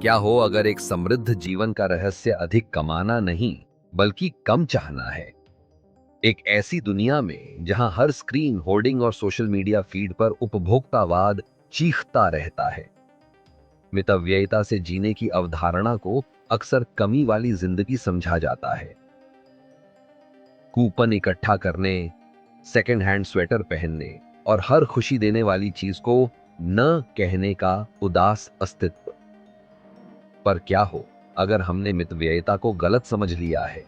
क्या हो अगर एक समृद्ध जीवन का रहस्य अधिक कमाना नहीं बल्कि कम चाहना है। एक ऐसी दुनिया में जहां हर स्क्रीन होर्डिंग और सोशल मीडिया फीड पर उपभोक्तावाद चीखता रहता है। मितव्ययिता से जीने की अवधारणा को अक्सर कमी वाली जिंदगी समझा जाता है। कूपन इकट्ठा करने, सेकेंड हैंड स्वेटर पहनने और हर खुशी देने वाली चीज को न कहने का उदास अस्तित्व। पर क्या हो अगर हमने मितव्ययिता को गलत समझ लिया है।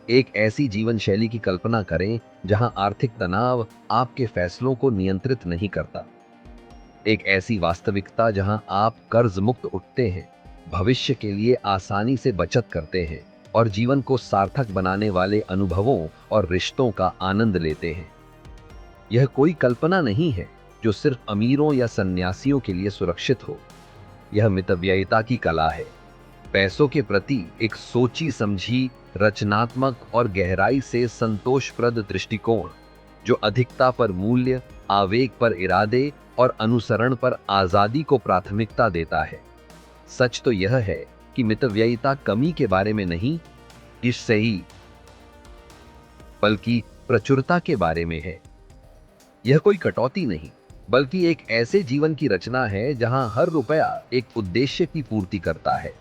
एक ऐसी जीवन शैली की कल्पना करें जहां आर्थिक तनाव आपके फैसलों को नियंत्रित नहीं करता। एक ऐसी वास्तविकता जहां आप कर्ज मुक्त उठते हैं, भविष्य के लिए आसानी से बचत करते हैं और जीवन को सार्थक बनाने वाले अनुभवों और रिश्तों का आनंद लेते हैं। यह कोई कल्पना नहीं है जो सिर्फ अमीरों या सन्यासियों के लिए सुरक्षित हो। यह मितव्ययिता की कला है। पैसों के प्रति एक सोची समझी, रचनात्मक और गहराई से संतोषप्रद दृष्टिकोण, जो अधिकता पर मूल्य, आवेग पर इरादे और अनुसरण पर आजादी को प्राथमिकता देता है। सच तो यह है कि मितव्ययिता कमी के बारे में नहीं, इससे ही बल्कि प्रचुरता के बारे में है। यह कोई कटौती नहीं, बल्कि एक ऐसे जीवन की रचना है जहां हर रुपया एक उद्देश्य की पूर्ति करता है।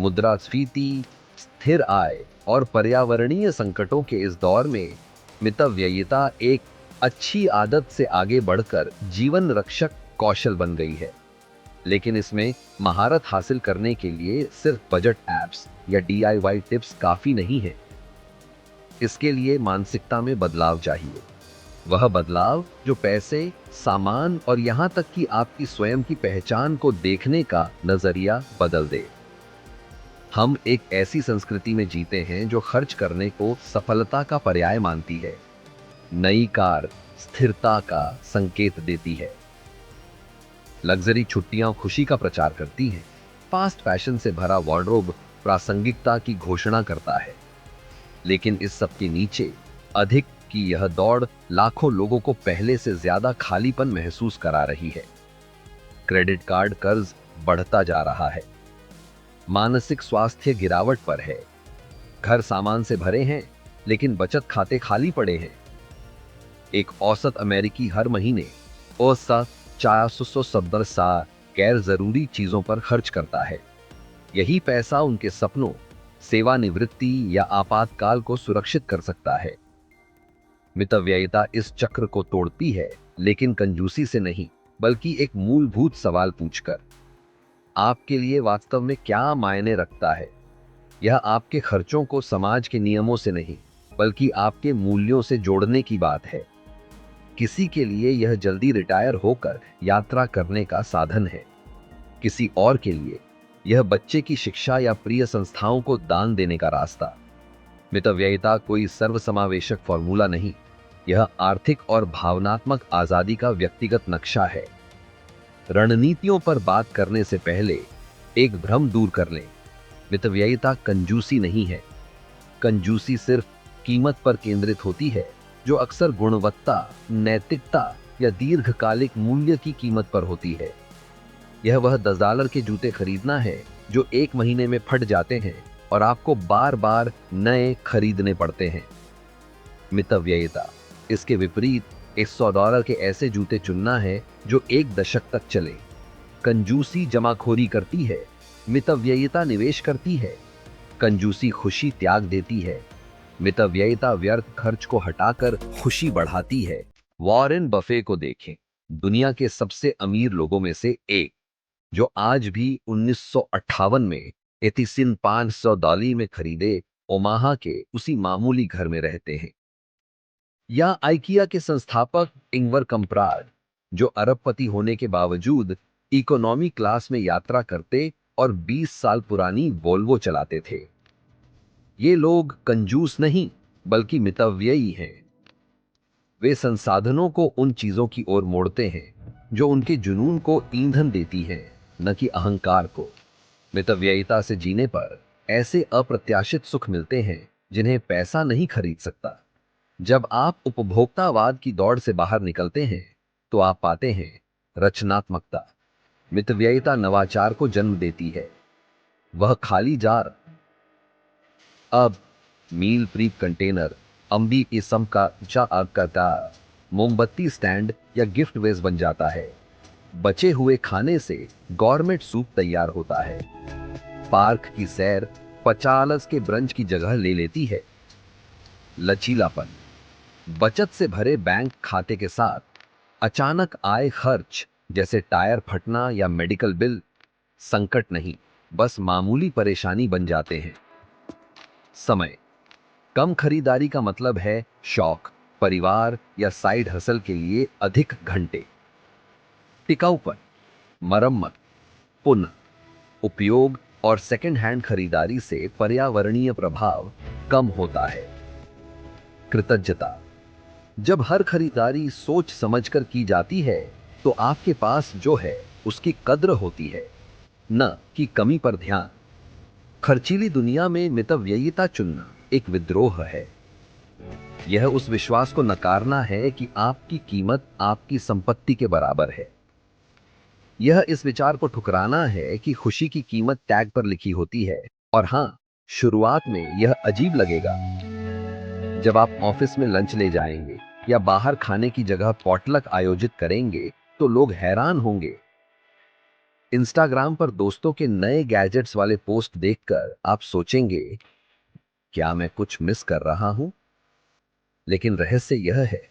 मुद्रास्फीति, स्थिर आय और पर्यावरणीय संकटों के इस दौर में मितव्ययिता एक अच्छी आदत से आगे बढ़कर जीवन रक्षक कौशल बन गई है। लेकिन इसमें महारत हासिल करने के लिए सिर्फ बजट एप्स या DIY टिप्स काफी नहीं है। इसके लिए मानसिकता में बदलाव चाहिए। वह बदलाव जो पैसे, सामान और यहां तक कि आपकी स्वयं की पहचान को देखने का नजरिया बदल दे। हम एक ऐसी संस्कृति में जीते हैं जो खर्च करने को सफलता का पर्याय मानती है। नई कार स्थिरता का संकेत देती है। लग्जरी छुट्टियां खुशी का प्रचार करती हैं। फास्ट फैशन से भरा वार्डरोब प्रासंगिकता की घोषणा करता है। लेकिन इस सब के नीचे अधिक की यह दौड़ लाखों लोगों को पहले से ज्यादा खालीपन महसूस करा रही है। क्रेडिट कार्ड कर्ज बढ़ता जा रहा है। मानसिक स्वास्थ्य गिरावट पर है। घर सामान से भरे हैं, लेकिन बचत खाते खाली पड़े हैं। एक औसत अमेरिकी हर महीने औसत 470 गैर जरूरी चीजों पर खर्च करता है। यही पैसा उनके सपनों, सेवानिवृत्ति या आपातकाल को सुरक्षित कर सकता है। मितव्ययिता इस चक्र को तोड़ती है, लेकिन कंजूसी से नहीं, बल्कि एक मूलभूत सवाल पूछकर, आपके लिए वास्तव में क्या मायने रखता है। यह आपके खर्चों को समाज के नियमों से नहीं, बल्कि आपके मूल्यों से जोड़ने की बात है। किसी के लिए यह जल्दी रिटायर होकर यात्रा करने का साधन है। किसी और के लिए यह बच्चे की शिक्षा या प्रिय संस्थाओं को दान देने का रास्ता। मितव्ययिता कोई सर्वसमावेशक फॉर्मूला नहीं, यह आर्थिक और भावनात्मक आजादी का व्यक्तिगत नक्शा है। रणनीतियों पर बात करने से पहले एक भ्रम दूर कर लें। मितव्ययिता कंजूसी नहीं है। कंजूसी सिर्फ कीमत पर केंद्रित होती है, जो अक्सर गुणवत्ता, नैतिकता या दीर्घकालिक मूल्य की कीमत पर होती है। यह वह $10 के जूते खरीदना है जो एक महीने में फट जाते हैं और आपको बार बार नए खरीदने पड़ते हैं। मितव्ययिता इसके विपरीत $100 के ऐसे जूते चुनना है जो एक दशक तक चले। कंजूसी जमाखोरी करती है, मितव्ययिता निवेश करती है। कंजूसी खुशी त्याग देती है, मितव्ययिता व्यर्थ खर्च को हटाकर खुशी बढ़ाती है। वॉरेन बफे को देखें, दुनिया के सबसे अमीर लोगों में से एक, जो आज भी 1958 में एथिसिन $500 में खरीदे ओमाहा के उसी मामूली घर में रहते हैं। या आइकिया के संस्थापक इंगवर कंप्राड, जो अरबपति होने के बावजूद इकोनॉमी क्लास में यात्रा करते और 20 साल पुरानी वोल्वो चलाते थे। ये लोग कंजूस नहीं, बल्कि मितव्ययी हैं। वे संसाधनों को उन चीजों की ओर मोड़ते हैं जो उनके जुनून को ईंधन देती हैं, न कि अहंकार को। मितव्ययिता से जीने पर ऐसे अप्रत्याशित सुख मिलते हैं जिन्हें पैसा नहीं खरीद सकता। जब आप उपभोक्तावाद की दौड़ से बाहर निकलते हैं, तो आप पाते हैं रचनात्मकता, मितव्ययिता नवाचार को जन्म देती है। वह खाली जार अब मील प्रीप कंटेनर, अम्बी इसम का करता, मोमबत्ती स्टैंड या गिफ्ट वेस बन जाता है। बचे हुए खाने से गवर्नमेंट सूप तैयार होता है। पार्क की सैर पचालस के ब्रंच की जगह ले लेती है। लचीलापन, बचत से भरे बैंक खाते के साथ अचानक आए खर्च जैसे टायर फटना या मेडिकल बिल संकट नहीं, बस मामूली परेशानी बन जाते हैं। समय, कम खरीदारी का मतलब है शौक, परिवार या साइड हसल के लिए अधिक घंटे। टिकाऊपन, मरम्मत, पुनः उपयोग और सेकंड हैंड खरीदारी से पर्यावरणीय प्रभाव कम होता है। कृतज्ञता, जब हर खरीदारी सोच समझकर की जाती है तो आपके पास जो है उसकी कद्र होती है, न कि कमी पर ध्यान। खर्चीली दुनिया में मितव्ययिता चुनना एक विद्रोह है। यह उस विश्वास को नकारना है कि आपकी कीमत आपकी संपत्ति के बराबर है। यह इस विचार को ठुकराना है कि खुशी की कीमत टैग पर लिखी होती है। और हां, शुरुआत में यह अजीब लगेगा। जब आप ऑफिस में लंच ले जाएंगे या बाहर खाने की जगह पॉटलक आयोजित करेंगे तो लोग हैरान होंगे। इंस्टाग्राम पर दोस्तों के नए गैजेट्स वाले पोस्ट देखकर आप सोचेंगे, क्या मैं कुछ मिस कर रहा हूं? लेकिन रहस्य यह है,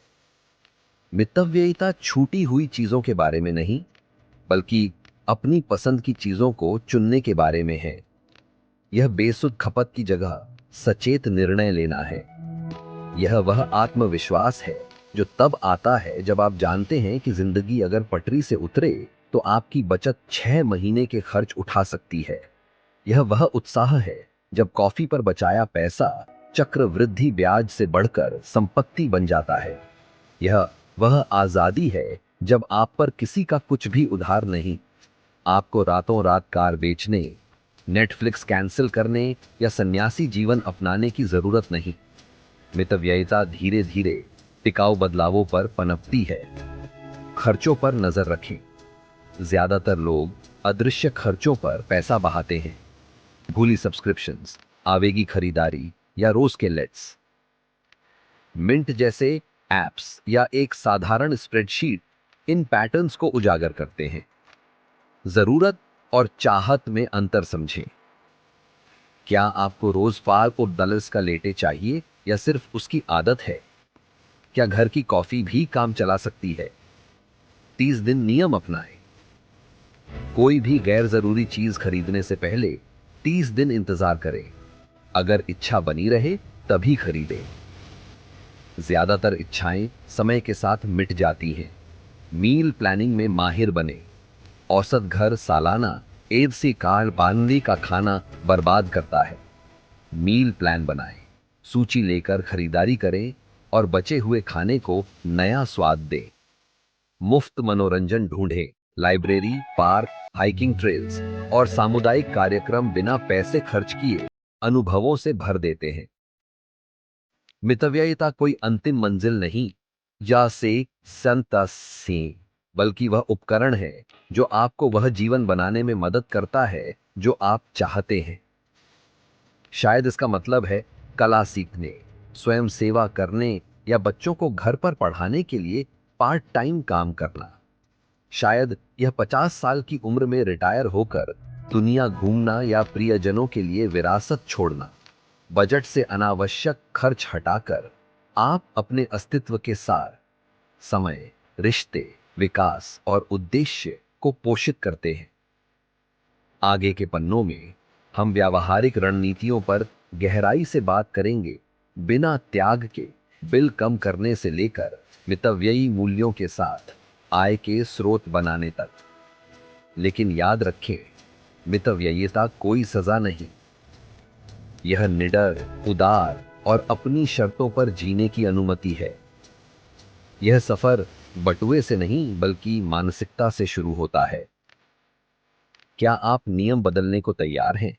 मितव्ययिता छूटी हुई चीजों के बारे में नहीं, बल्कि अपनी पसंद की चीजों को चुनने के बारे में है। यह बेसुध खपत की जगह सचेत निर्णय लेना है। यह वह आत्मविश्वास है जो तब आता है जब आप जानते हैं कि जिंदगी अगर पटरी से उतरे तो आपकी बचत 6 महीने के खर्च उठा सकती है। यह वह उत्साह है जब कॉफी पर बचाया पैसा चक्रवृद्धि ब्याज से बढ़कर संपत्ति बन जाता है। यह वह आजादी है जब आप पर किसी का कुछ भी उधार नहीं। आपको रातों रात कार बेचने, नेटफ्लिक्स कैंसिल करने या सन्यासी जीवन अपनाने की जरूरत नहीं। मितव्ययिता धीरे धीरे टिकाऊ बदलावों पर पनपती है। खर्चों पर नजर रखें। ज्यादातर लोग अदृश्य खर्चों पर पैसा बहाते हैं। भूली सब्सक्रिप्शंस, आवेगी खरीदारी या रोज के लेट्स। मिंट जैसे एप्स या एक साधारण स्प्रेडशीट इन पैटर्न्स को उजागर करते हैं। जरूरत और चाहत में अंतर समझें। क्या आपको रोज पार्क और डलर्स का लेटे चाहिए या सिर्फ उसकी आदत है? क्या घर की कॉफी भी काम चला सकती है? 30 दिन नियम अपनाएं। कोई भी गैर जरूरी चीज खरीदने से पहले 30 दिन इंतजार करें। अगर इच्छा बनी रहे तभी खरीदें। ज्यादातर इच्छाएं समय के साथ मिट जाती हैं। मील प्लानिंग में माहिर बने। औसत घर सालाना एक सी कार बानवी का खाना बर्बाद करता है। मील प्लान बनाएं, सूची लेकर खरीदारी करें और बचे हुए खाने को नया स्वाद दें। मुफ्त मनोरंजन ढूंढें। लाइब्रेरी, पार्क, हाइकिंग ट्रेल्स और सामुदायिक कार्यक्रम बिना पैसे खर्च किए अनुभवों से भर देते हैं। मितव्ययिता कोई अंतिम मंजिल नहीं या से संतसी, बल्कि वह उपकरण है जो आपको वह जीवन बनाने में मदद करता है जो आप चाहते हैं। शायद इसका मतलब है कला सीखने, स्वयं सेवा करने या बच्चों को घर पर पढ़ाने के लिए पार्ट टाइम काम करना। शायद यह 50 साल की उम्र में रिटायर होकर दुनिया घूमना या प्रियजनों के लिए विरासत छोड़ना। बजट से अनावश्यक खर्च हटाकर आप अपने अस्तित्व के सार, समय, रिश्ते, विकास और उद्देश्य को पोषित करते हैं। आगे के पन्नों में हम व्यावहारिक रणनीतियों पर गहराई से बात करेंगे, बिना त्याग के बिल कम करने से लेकर मितव्ययी मूल्यों के साथ आय के स्रोत बनाने तक। लेकिन याद रखें, मितव्ययिता कोई सजा नहीं। यह निडर, उदार और अपनी शर्तों पर जीने की अनुमति है। यह सफर बटुए से नहीं बल्कि मानसिकता से शुरू होता है। क्या आप नियम बदलने को तैयार हैं?